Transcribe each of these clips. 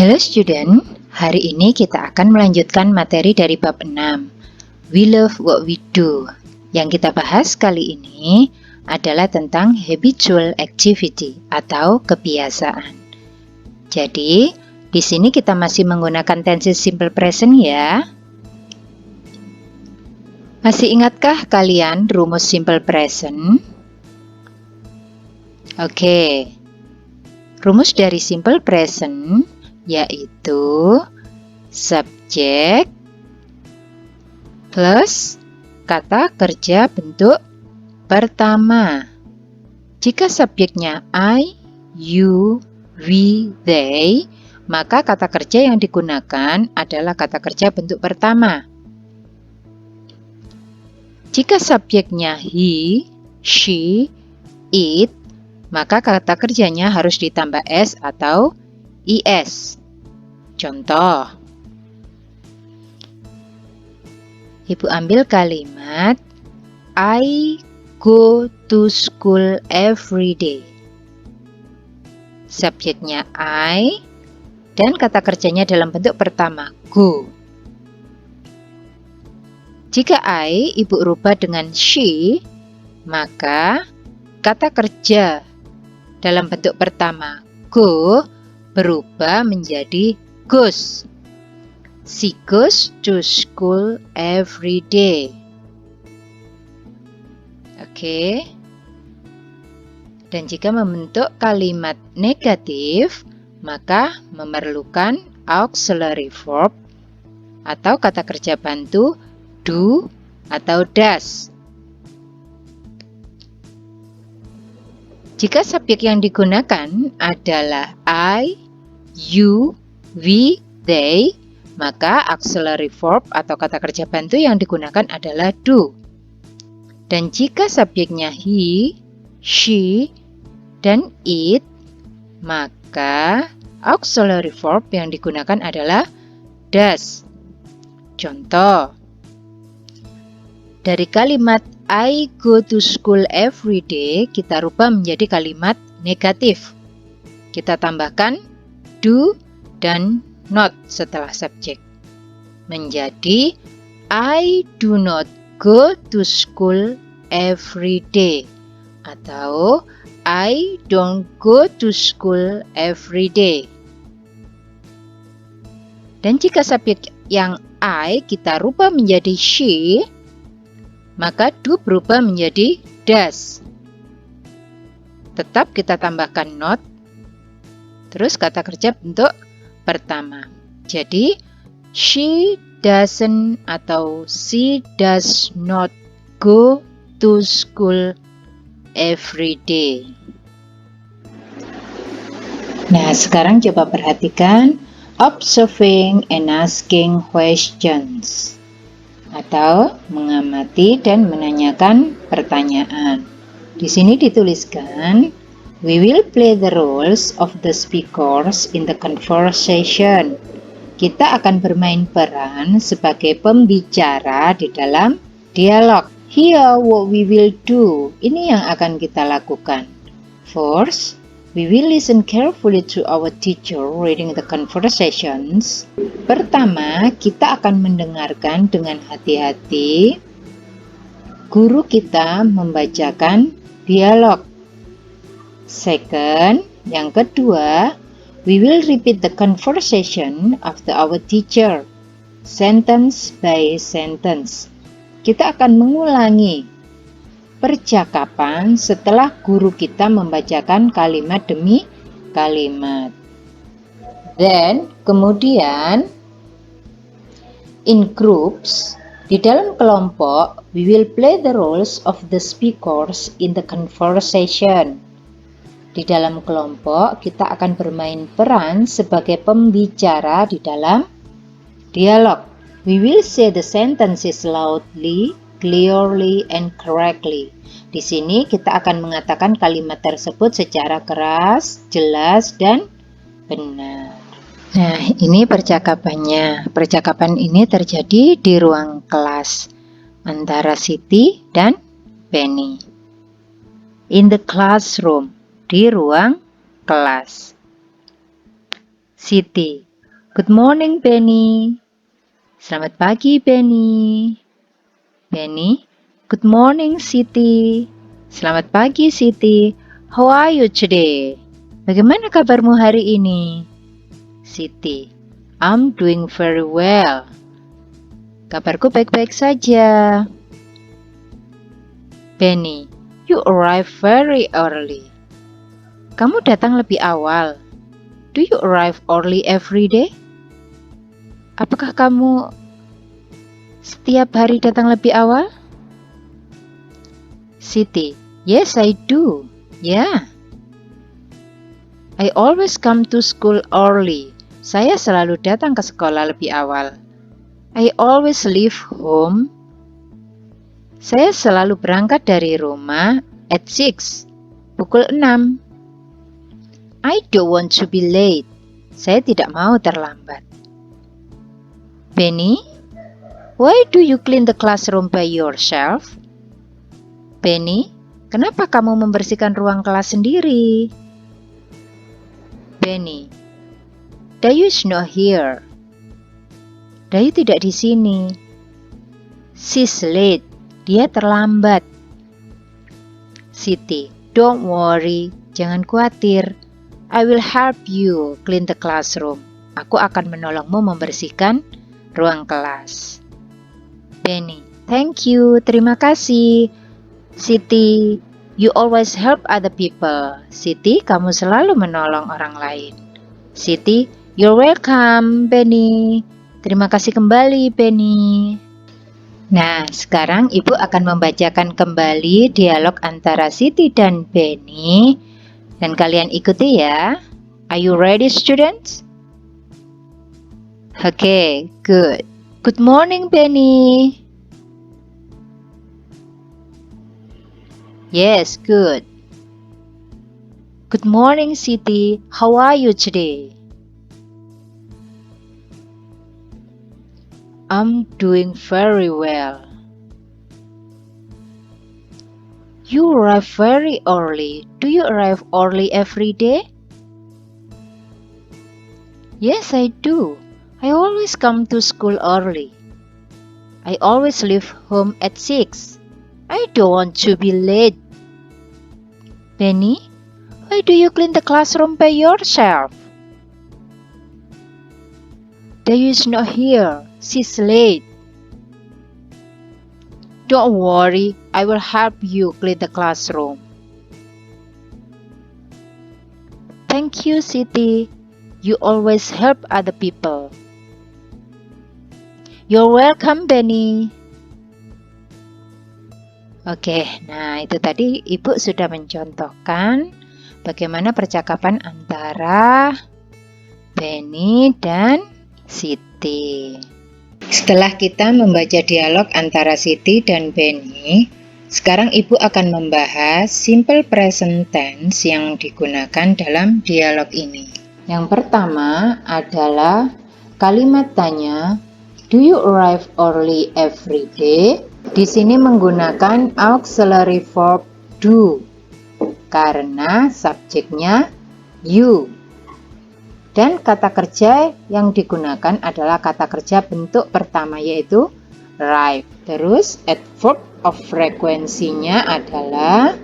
Hello student, hari ini kita akan melanjutkan materi dari bab 6, We Love What We Do. Yang kita bahas kali ini adalah tentang habitual activity atau kebiasaan. Jadi, di sini kita masih menggunakan tense simple present ya. Masih ingatkah kalian rumus simple present? Oke. Rumus dari simple present yaitu subjek plus kata kerja bentuk pertama. Jika subjeknya I, you, we, they, maka kata kerja yang digunakan adalah kata kerja bentuk pertama. Jika subjeknya he, she, it, maka kata kerjanya harus ditambah s atau is. Contoh, Ibu ambil kalimat I go to school every day. Subjeknya I dan kata kerjanya dalam bentuk pertama, go. Jika I Ibu rubah dengan she, maka kata kerja dalam bentuk pertama, go, berubah menjadi goes. She goes to school every day. Oke. Dan jika membentuk kalimat negatif, maka memerlukan auxiliary verb atau kata kerja bantu do atau does. Jika subjek yang digunakan adalah I, you, we, they, maka auxiliary verb atau kata kerja bantu yang digunakan adalah do. Dan jika subjeknya he, she, dan it, maka auxiliary verb yang digunakan adalah does. Contoh, dari kalimat I go to school every day, kita rubah menjadi kalimat negatif. Kita tambahkan do dan not setelah subjek. Menjadi I do not go to school every day. Atau I don't go to school every day. Dan jika subjek yang I kita rubah menjadi she, maka do berubah menjadi does. Tetap kita tambahkan not, terus kata kerja bentuk pertama. Jadi, she doesn't atau she does not go to school every day. Nah, sekarang coba perhatikan observing and asking questions atau mengamati dan menanyakan pertanyaan. Di sini dituliskan, we will play the roles of the speakers in the conversation. Kita akan bermain peran sebagai pembicara di dalam dialog. Here what we will do. Ini yang akan kita lakukan. First, we will listen carefully to our teacher reading the conversations. Pertama, kita akan mendengarkan dengan hati-hati guru kita membacakan dialog. Second, yang kedua, we will repeat the conversation after our teacher, sentence by sentence. Kita akan mengulangi percakapan setelah guru kita membacakan kalimat demi kalimat. Dan kemudian, in groups, di dalam kelompok, we will play the roles of the speakers in the conversation. Di dalam kelompok, kita akan bermain peran sebagai pembicara di dalam dialog. We will say the sentences loudly, clearly, and correctly. Di sini kita akan mengatakan kalimat tersebut secara keras, jelas, dan benar. Nah, ini percakapannya. Percakapan ini terjadi di ruang kelas antara Siti dan Benny. In the classroom, di ruang kelas. Siti, Good morning, Benny. Selamat pagi, Benny. Benny. Good morning, Siti. Selamat pagi, Siti. How are you today? Bagaimana kabarmu hari ini? Siti. I'm doing very well. Kabarku baik-baik saja. Benny. You arrive very early. Kamu datang lebih awal. Do you arrive early every day? Apakah kamu setiap hari datang lebih awal? Siti. Yes, I do. Yeah. I always come to school early. Saya selalu datang ke sekolah lebih awal. I always leave home. Saya selalu berangkat dari rumah at 6. Pukul 6. I don't want to be late. Saya tidak mau terlambat. Benny, why do you clean the classroom by yourself? Benny, kenapa kamu membersihkan ruang kelas sendiri? Benny, Dayu is not here. Dayu tidak di sini. She's late. Dia terlambat. Siti, don't worry. Jangan khawatir. I will help you clean the classroom. Aku akan menolongmu membersihkan ruang kelas. Benny, thank you. Terima kasih. Siti, you always help other people. Siti, kamu selalu menolong orang lain. Siti, you're welcome, Benny. Terima kasih kembali, Benny. Nah, sekarang Ibu akan membacakan kembali dialog antara Siti dan Benny. Dan kalian ikuti ya. Are you ready, students? Okay, good. Good morning, Benny. Yes, good. Good morning, Siti. How are you today? I'm doing very well. You arrive very early. Do you arrive early every day? Yes, I do. I always come to school early. I always leave home at 6. I don't want to be late. Benny, why do you clean the classroom by yourself? Dayu is not here. She's late. Don't worry, I will help you clean the classroom. Thank you, Siti. You always help other people. You're welcome, Benny. Oke, nah itu tadi Ibu sudah mencontohkan bagaimana percakapan antara Benny dan Siti. Setelah kita membaca dialog antara Siti dan Benny, sekarang Ibu akan membahas simple present tense yang digunakan dalam dialog ini. Yang pertama adalah kalimat tanya, do you arrive early every day? Di sini menggunakan auxiliary verb do karena subjeknya you. Dan kata kerja yang digunakan adalah kata kerja bentuk pertama yaitu arrive. Terus adverb of frekuensinya adalah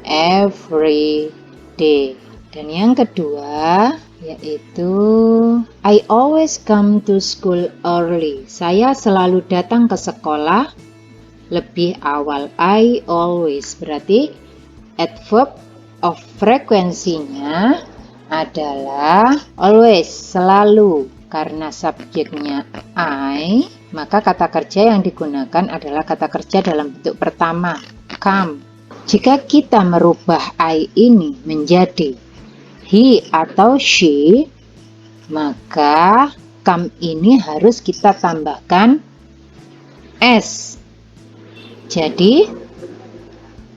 every day. Dan yang kedua yaitu I always come to school early. Saya selalu datang ke sekolah lebih awal. I always berarti adverb of frekuensinya adalah always, selalu. Karena subjeknya I, maka kata kerja yang digunakan adalah kata kerja dalam bentuk pertama, come. Jika kita merubah I ini menjadi he atau she, maka come ini harus kita tambahkan s. Jadi,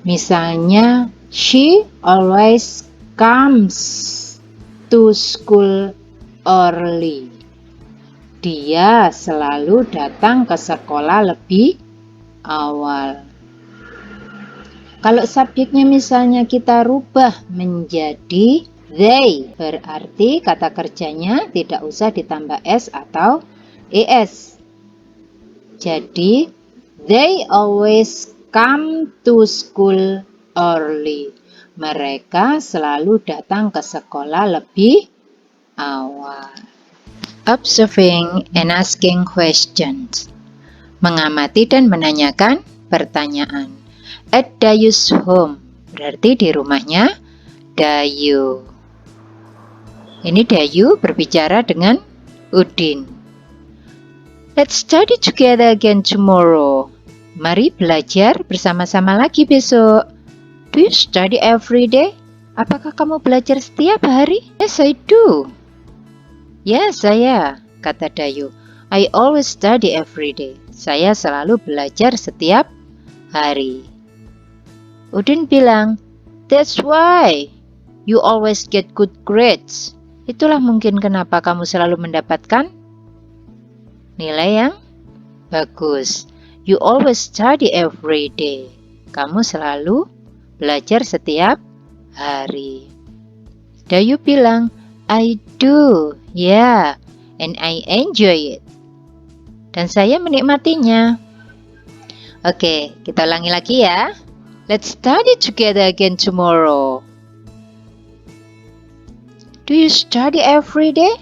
misalnya she always comes to school early. Dia selalu datang ke sekolah lebih awal. Kalau subjeknya misalnya kita rubah menjadi They berarti kata kerjanya tidak usah ditambah S atau ES. Jadi, they always come to school early. Mereka selalu datang ke sekolah lebih awal. Observing and asking questions. Mengamati dan menanyakan pertanyaan. At Dayu's home, berarti di rumahnya Dayu. Ini Dayu berbicara dengan Udin. Let's study together again tomorrow. Mari belajar bersama-sama lagi besok. Do you study every day? Apakah kamu belajar setiap hari? Yes, I do. Yes, saya, kata Dayu. I always study every day. Saya selalu belajar setiap hari. Udin bilang, that's why you always get good grades. Itulah mungkin kenapa kamu selalu mendapatkan nilai yang bagus. You always study every day. Kamu selalu belajar setiap hari. Dayu bilang, I do, yeah, and I enjoy it. Dan saya menikmatinya. Oke, kita ulangi lagi ya. Let's study together again tomorrow. Do you study every day?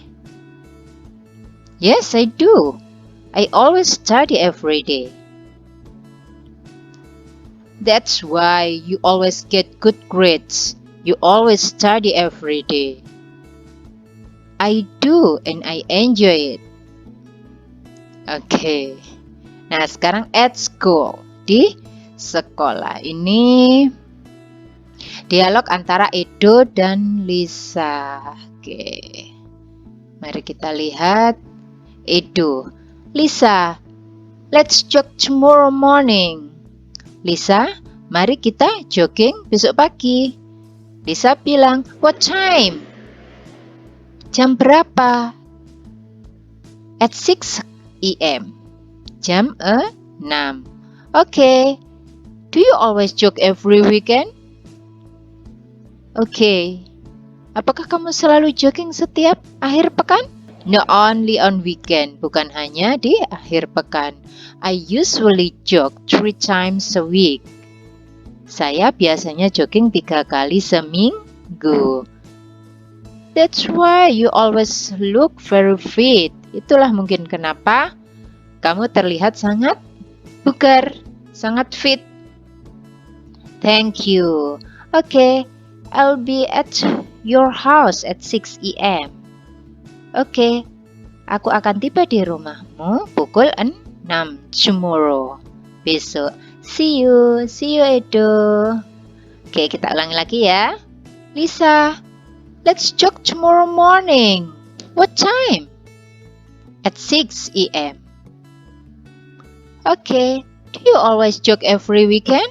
Yes, I do. I always study every day. That's why you always get good grades. You always study every day. I do and I enjoy it. Oke. Nah, sekarang at school. Di sekolah. Ini dialog antara Edo dan Lisa. Oke. Mari kita lihat. Edo. Lisa, let's jog tomorrow morning. Lisa, mari kita jogging besok pagi. Lisa bilang, what time? Jam berapa? At 6 AM. Jam 6. Okay. Do you always jog every weekend? Okay. Apakah kamu selalu jogging setiap akhir pekan? No, only on weekend. Bukan hanya di akhir pekan. I usually jog 3 times a week. Saya biasanya jogging 3 kali seminggu. That's why you always look very fit. Itulah mungkin kenapa kamu terlihat sangat bugar, sangat fit. Thank you. Okay, I'll be at your house at 6 AM. Oke, aku akan tiba di rumahmu pukul 6 tomorrow. Besok. See you Edo. Oke, kita ulangi lagi ya. Lisa, let's jog tomorrow morning. What time? At 6 AM. Okay, do you always jog every weekend?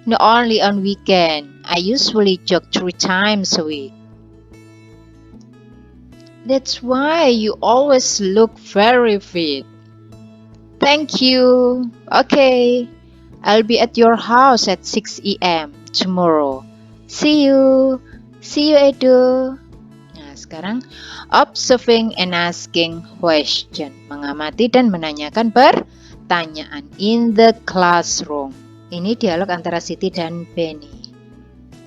No, only on weekend. I usually jog 3 times a week. That's why you always look very fit. Thank you. Okay, I'll be at your house at 6 AM tomorrow. See you Edo. Nah, sekarang observing and asking question. Mengamati dan menanyakan pertanyaan in the classroom. Ini dialog antara Siti dan Benny.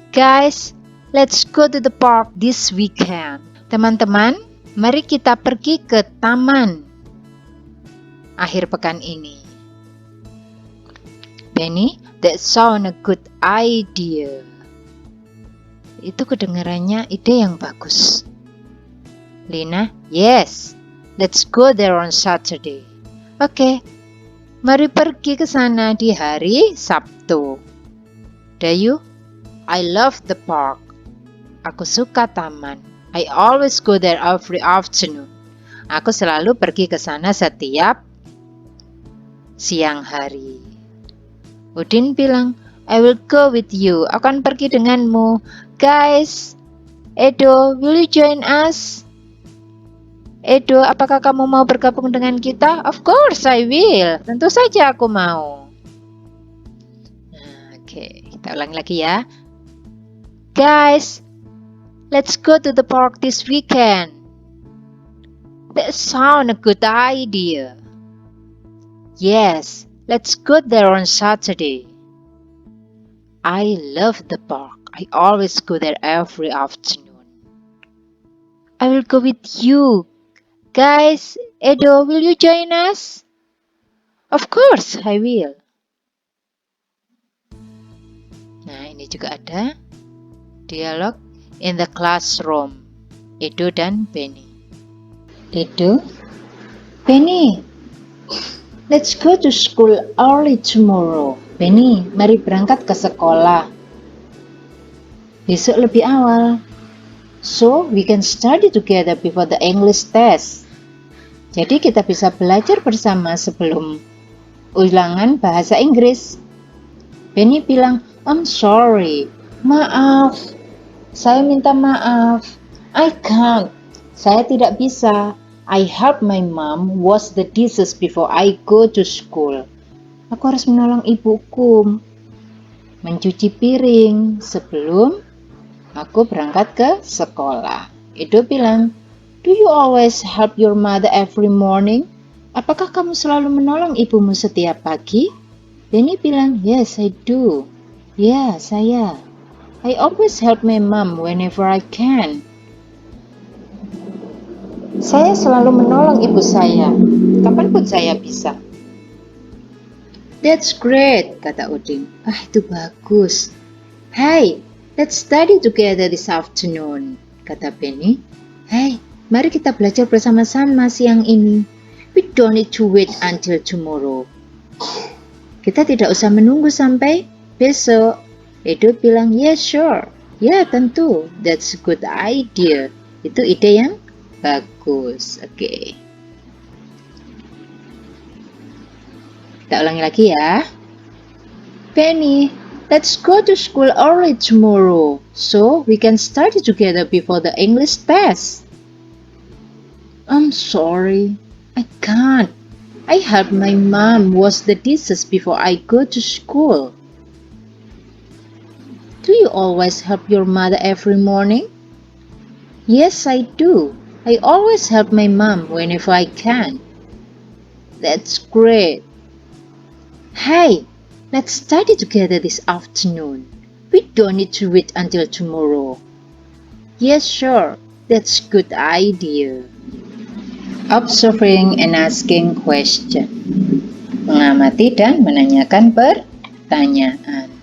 Guys, let's go to the park this weekend. Teman-teman, mari kita pergi ke taman akhir pekan ini. Benny, that sound a good idea. Itu kedengarannya ide yang bagus. Lina, yes, let's go there on Saturday. Oke, mari pergi ke sana di hari Sabtu. Dayu, I love the park. Aku suka taman. I always go there every afternoon. Aku selalu pergi ke sana setiap siang hari. Udin bilang, I will go with you. Akan pergi denganmu. Guys, Edo, will you join us? Edo, apakah kamu mau bergabung dengan kita? Of course I will. Tentu saja aku mau. Oke, kita ulangi lagi ya. Guys, Let's go to the park this weekend. That sounds a good idea. Yes, let's go there on Saturday. I love the park. I always go there every afternoon. I will go with you. Guys, Edo, will you join us? Of course, I will. Nah, ini juga ada dialog in the classroom. Edo dan Benny. Edo, Benny, let's go to school early tomorrow. Benny, mari berangkat ke sekolah besok lebih awal. So, we can study together before the English test. Jadi kita bisa belajar bersama sebelum ulangan bahasa Inggris. Benny bilang, I'm sorry. Maaf. Saya minta maaf. I can't. Saya tidak bisa. I help my mom wash the dishes before I go to school. Aku harus menolong ibuku mencuci piring sebelum aku berangkat ke sekolah. Edo bilang, do you always help your mother every morning? Apakah kamu selalu menolong ibumu setiap pagi? Benny bilang, yes, I do. Ya, saya. I always help my mom whenever I can. Saya selalu menolong ibu saya, kapanpun saya bisa. That's great, kata Udin. Itu bagus. Hey, let's study together this afternoon, kata Benny. Hey, mari kita belajar bersama-sama siang ini. We don't need to wait until tomorrow. Kita tidak usah menunggu sampai besok. Edo bilang, yeah, sure. Ya, tentu. That's a good idea. Itu ide yang bagus. Oke. Kita ulangi lagi ya. Benny, let's go to school early tomorrow so we can study together before the English test. I'm sorry, I can't. I help my mom wash the dishes before I go to school. Do you always help your mother every morning? Yes, I do. I always help my mom whenever I can. That's great. Hey, let's study together this afternoon. We don't need to wait until tomorrow. Yes, sure. That's a good idea. Observing and asking question. Mengamati dan menanyakan pertanyaan.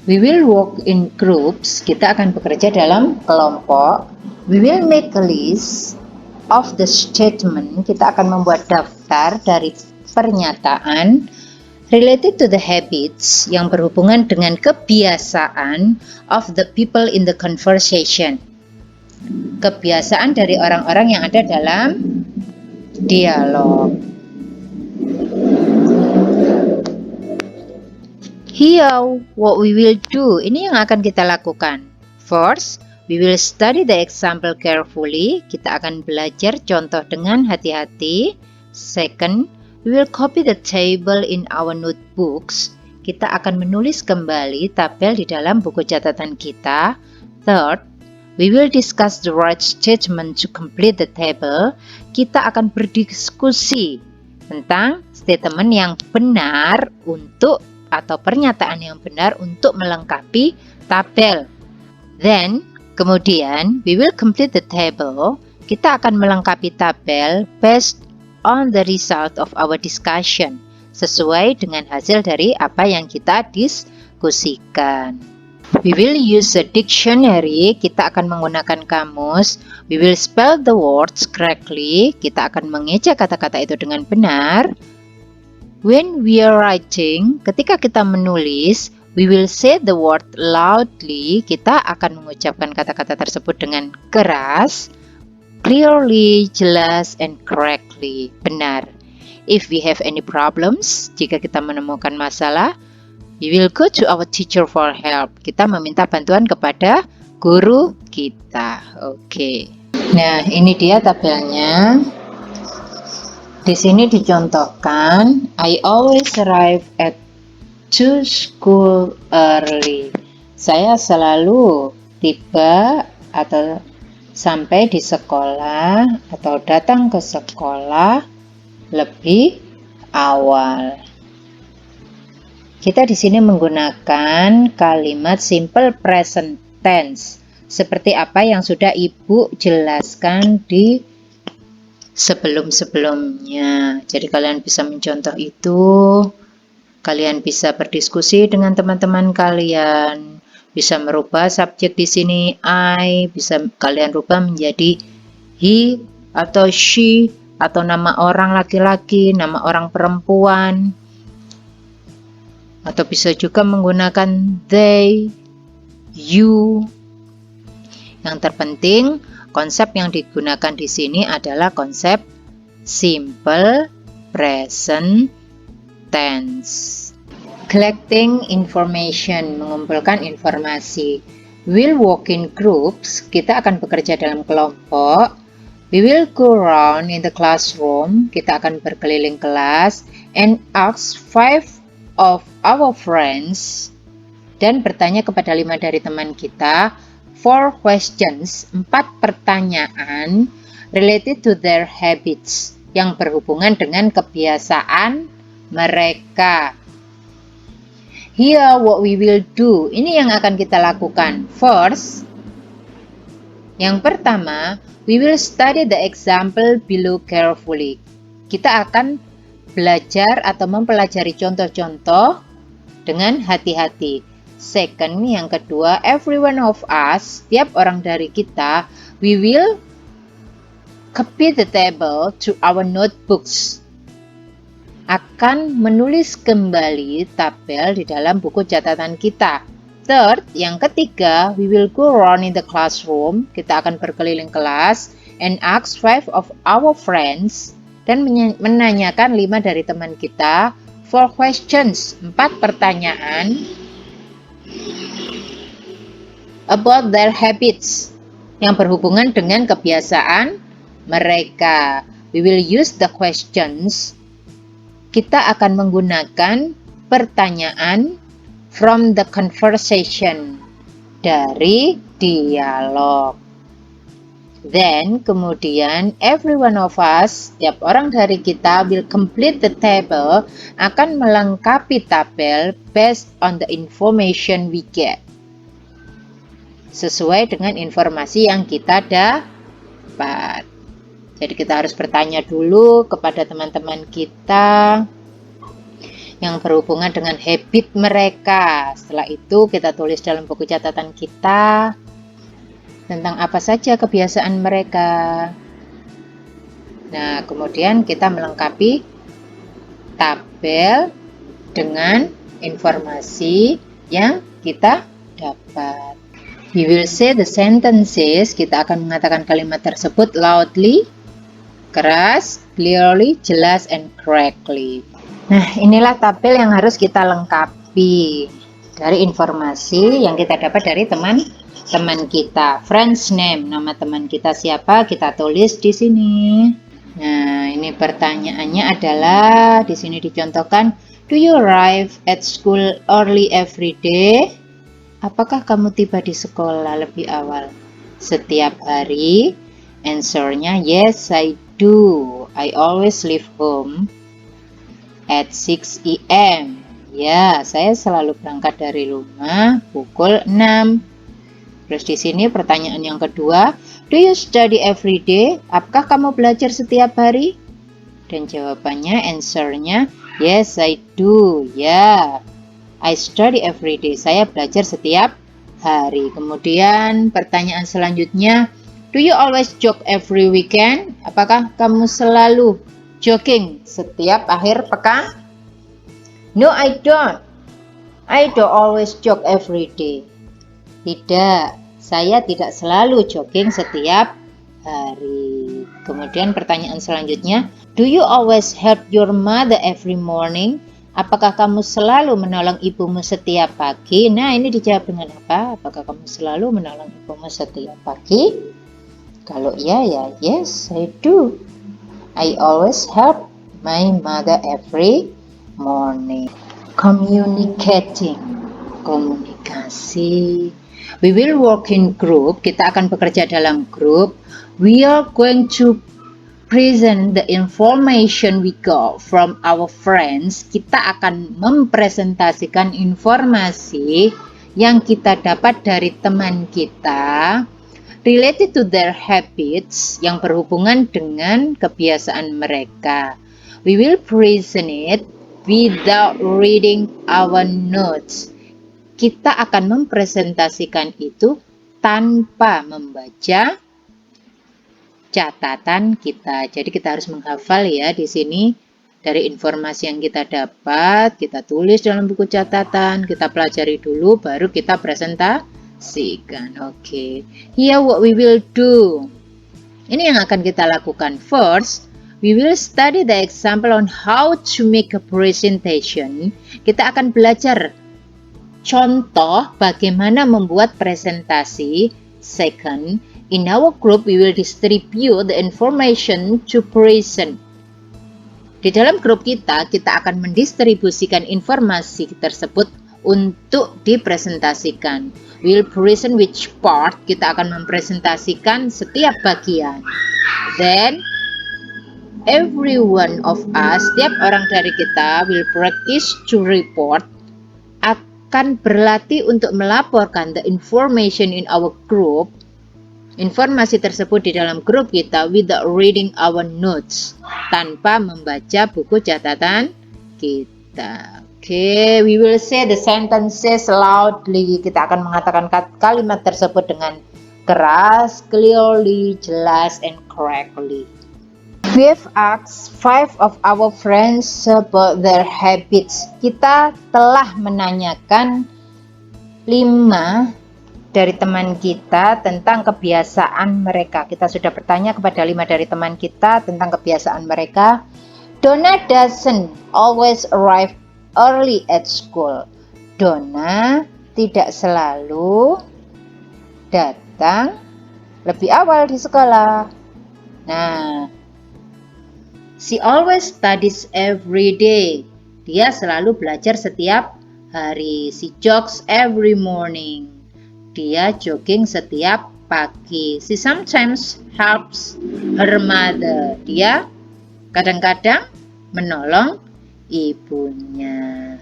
We will work in groups. Kita akan bekerja dalam kelompok. We will make a list of the statement. Kita akan membuat daftar dari pernyataan related to the habits yang berhubungan dengan kebiasaan of the people in the conversation. Kebiasaan dari orang-orang yang ada dalam dialog. Here, what we will do, ini yang akan kita lakukan. First, we will study the example carefully. Kita akan belajar contoh dengan hati-hati. Second, we will copy the table in our notebooks. Kita akan menulis kembali tabel di dalam buku catatan kita. Third, we will discuss the right statement to complete the table. Kita akan berdiskusi tentang statement yang benar untuk atau pernyataan yang benar untuk melengkapi tabel. Then, kemudian, we will complete the table. Kita akan melengkapi tabel based on the result of our discussion, sesuai dengan hasil dari apa yang kita diskusikan. We will use a dictionary. Kita akan menggunakan kamus. We will spell the words correctly. Kita akan mengeja kata-kata itu dengan benar. When we are writing, ketika kita menulis, we will say the word loudly. Kita akan mengucapkan kata-kata tersebut dengan keras, clearly, jelas, and correctly, benar. If we have any problems, jika kita menemukan masalah, we will go to our teacher for help. Kita meminta bantuan kepada guru kita. Oke. Nah, ini dia tabelnya. Di sini dicontohkan, I always arrive to school early. Saya selalu tiba atau sampai di sekolah atau datang ke sekolah lebih awal. Kita di sini menggunakan kalimat simple present tense seperti apa yang sudah Ibu jelaskan di sebelum-sebelumnya. Jadi kalian bisa mencontoh itu, kalian bisa berdiskusi dengan teman-teman kalian, bisa merubah subjek di sini I, bisa kalian rubah menjadi he atau she, atau nama orang laki-laki, nama orang perempuan, atau bisa juga menggunakan they, you. Yang terpenting, konsep yang digunakan di sini adalah konsep simple present tense. Collecting information, mengumpulkan informasi. We will work in groups, kita akan bekerja dalam kelompok. We will go around in the classroom, kita akan berkeliling kelas. And ask 5 of our friends, dan bertanya kepada 5 dari teman kita 4 questions, 4 pertanyaan related to their habits, yang berhubungan dengan kebiasaan mereka. Here what we will do, ini yang akan kita lakukan. First, yang pertama, we will study the example below carefully. Kita akan belajar atau mempelajari contoh-contoh dengan hati-hati. Second, yang kedua, every one of us, setiap orang dari kita, we will copy the table to our notebooks. Akan menulis kembali tabel di dalam buku catatan kita. Third, yang ketiga, we will go around in the classroom. Kita akan berkeliling kelas and ask 5 of our friends, dan menanyakan 5 dari teman kita 4 questions, 4 pertanyaan about their habits, yang berhubungan dengan kebiasaan mereka. We will use the questions. Kita akan menggunakan pertanyaan from the conversation, dari dialog. Then, kemudian, every one of us, setiap orang dari kita, will complete the table, akan melengkapi tabel based on the information we get, sesuai dengan informasi yang kita dapat. Jadi kita harus bertanya dulu kepada teman-teman kita yang berhubungan dengan habit mereka. Setelah itu kita tulis dalam buku catatan kita tentang apa saja kebiasaan mereka. Nah, kemudian kita melengkapi tabel dengan informasi yang kita dapat. We will say the sentences, kita akan mengatakan kalimat tersebut loudly, keras, clearly, jelas, and correctly. Nah, inilah tabel yang harus kita lengkapi dari informasi yang kita dapat dari teman kita. Friend's name, nama teman kita siapa, kita tulis di sini. Nah, ini pertanyaannya adalah di sini dicontohkan, do you arrive at school early every day? Apakah kamu tiba di sekolah lebih awal setiap hari? Answer-nya, yes, I do. I always leave home at 6 AM. Ya, saya selalu berangkat dari rumah pukul 6. Terus di sini pertanyaan yang kedua, do you study every day? Apakah kamu belajar setiap hari? Dan jawabannya, answer-nya, yes, I do. Ya, I study every day. Saya belajar setiap hari. Kemudian pertanyaan selanjutnya, do you always jog every weekend? Apakah kamu selalu jogging setiap akhir pekan? No, I don't. I don't always jog every day. Tidak, saya tidak selalu jogging setiap hari. Kemudian pertanyaan selanjutnya, do you always help your mother every morning? Apakah kamu selalu menolong ibumu setiap pagi? Nah, ini dijawab dengan apa? Apakah kamu selalu menolong ibumu setiap pagi? Kalau ya, yes, I do. I always help my mother every morning. Communicating. komunikasi. We will work in group. Kita akan bekerja dalam grup. We are going to present the information we got from our friends. Kita akan mempresentasikan informasi yang kita dapat dari teman kita related to their habits, yang berhubungan dengan kebiasaan mereka. We will present it without reading our notes. Kita akan mempresentasikan itu tanpa membaca catatan kita. Jadi kita harus menghafal ya di sini dari informasi yang kita dapat, kita tulis dalam buku catatan, kita pelajari dulu, baru kita presentasikan. Oke. Here what we will do. Ini yang akan kita lakukan. First, we will study the example on how to make a presentation. Kita akan belajar contoh bagaimana membuat presentasi. Second, in our group we will distribute the information to present. Di dalam grup kita akan mendistribusikan informasi tersebut untuk dipresentasikan. We will present which part, kita akan mempresentasikan setiap bagian. Then, every one of us, setiap orang dari kita will practice to report, akan berlatih untuk melaporkan the information in our group, informasi tersebut di dalam grup kita without reading our notes, tanpa membaca buku catatan kita. Oke, we will say the sentences loudly. Kita akan mengatakan kalimat tersebut dengan keras, clearly, jelas, and correctly. We have asked 5 of our friends about their habits. Kita telah menanyakan 5 dari teman kita tentang kebiasaan mereka. Kita sudah bertanya kepada 5 dari teman kita tentang kebiasaan mereka. Donna doesn't always arrive early at school. Donna tidak selalu datang lebih awal di sekolah. Nah, she always studies every day. Dia selalu belajar setiap hari. She jogs every morning. Dia jogging setiap pagi. She sometimes helps her mother. Dia kadang-kadang menolong ibunya.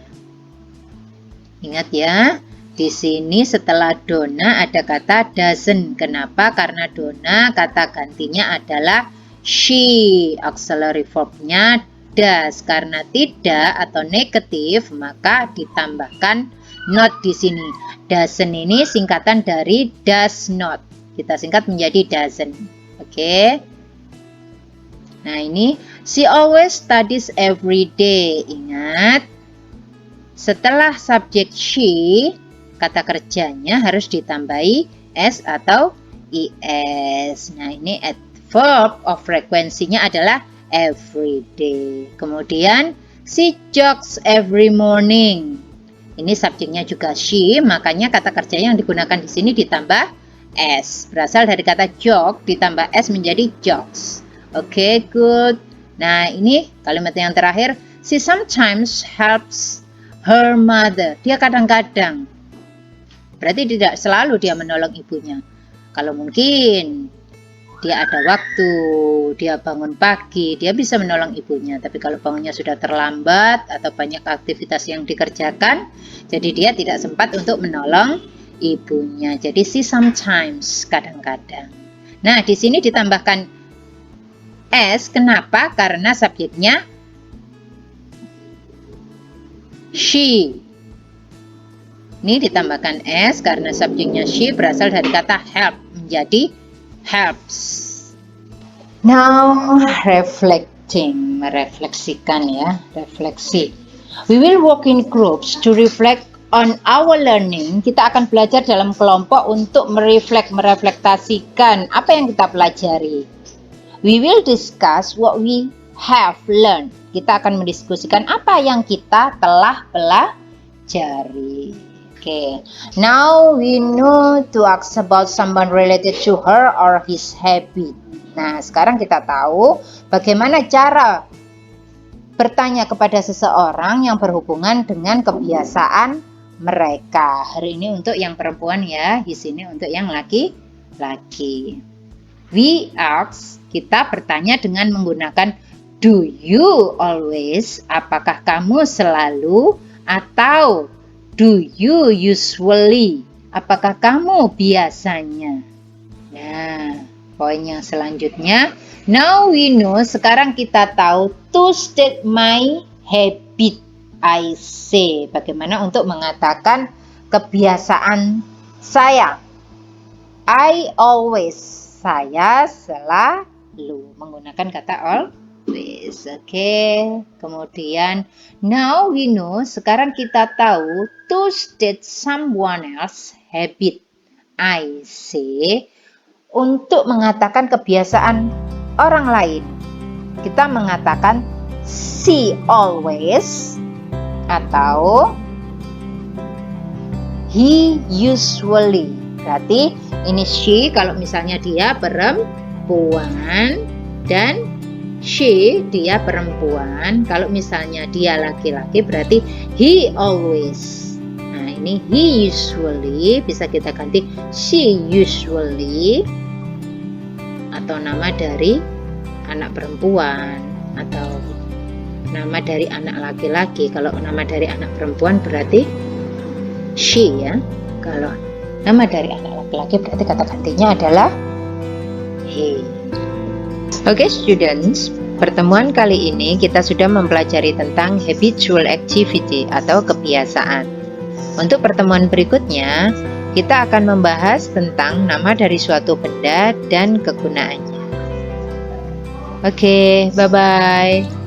Ingat ya, di sini setelah Donna ada kata doesn't. Kenapa? Karena Donna kata gantinya adalah she. Auxiliary verbnya does. Karena tidak atau negatif, maka ditambahkan not di sini. Doesn't ini singkatan dari does not. Kita singkat menjadi doesn't. Oke. Nah, ini she always studies every day. Ingat, setelah subjek she, kata kerjanya harus ditambahi s atau is. Nah, ini verb of frekuensinya adalah every day. Kemudian she jogs every morning. Ini subjeknya juga she, makanya kata kerja yang digunakan di sini ditambah s. Berasal dari kata jog ditambah s menjadi jogs. Oke, good. Nah, ini kalimat yang terakhir. She sometimes helps her mother. Dia kadang-kadang. Berarti tidak selalu dia menolong ibunya. Kalau mungkin dia ada waktu, dia bangun pagi, dia bisa menolong ibunya. Tapi kalau bangunnya sudah terlambat atau banyak aktivitas yang dikerjakan, jadi dia tidak sempat untuk menolong ibunya. Jadi she sometimes, kadang-kadang. Nah, di sini ditambahkan s. Kenapa? Karena subjeknya she. Ini ditambahkan s karena subjeknya she berasal dari kata help menjadi helps. Now reflecting, merefleksikan ya, refleksi. We will work in groups to reflect on our learning. Kita akan belajar dalam kelompok untuk mereflektasikan apa yang kita pelajari. We will discuss what we have learned. Kita akan mendiskusikan apa yang kita telah pelajari. Okay. Now we know to ask about someone related to her or his habit. Nah, sekarang kita tahu bagaimana cara bertanya kepada seseorang yang berhubungan dengan kebiasaan mereka. Hari ini untuk yang perempuan ya, di sini untuk yang laki-laki. We ask, kita bertanya dengan menggunakan do you always, apakah kamu selalu, atau do you usually, apakah kamu biasanya. Nah, poin yang selanjutnya, now we know, sekarang kita tahu to state my habit, I say, bagaimana untuk mengatakan kebiasaan saya. I always, saya selalu, menggunakan kata always. Oke. Kemudian now we know, sekarang kita tahu to state someone else habit, I say, untuk mengatakan kebiasaan orang lain. Kita mengatakan she always atau he usually. Berarti ini she kalau misalnya dia perempuan dan she dia perempuan. Kalau misalnya dia laki-laki berarti he always. Nah, ini he usually bisa kita ganti she usually, atau nama dari anak perempuan atau nama dari anak laki-laki. Kalau nama dari anak perempuan berarti she ya. Kalau nama dari anak laki-laki berarti kata gantinya adalah he. Oke, students, pertemuan kali ini kita sudah mempelajari tentang habitual activity atau kebiasaan. Untuk pertemuan berikutnya, kita akan membahas tentang nama dari suatu benda dan kegunaannya. Oke, bye-bye.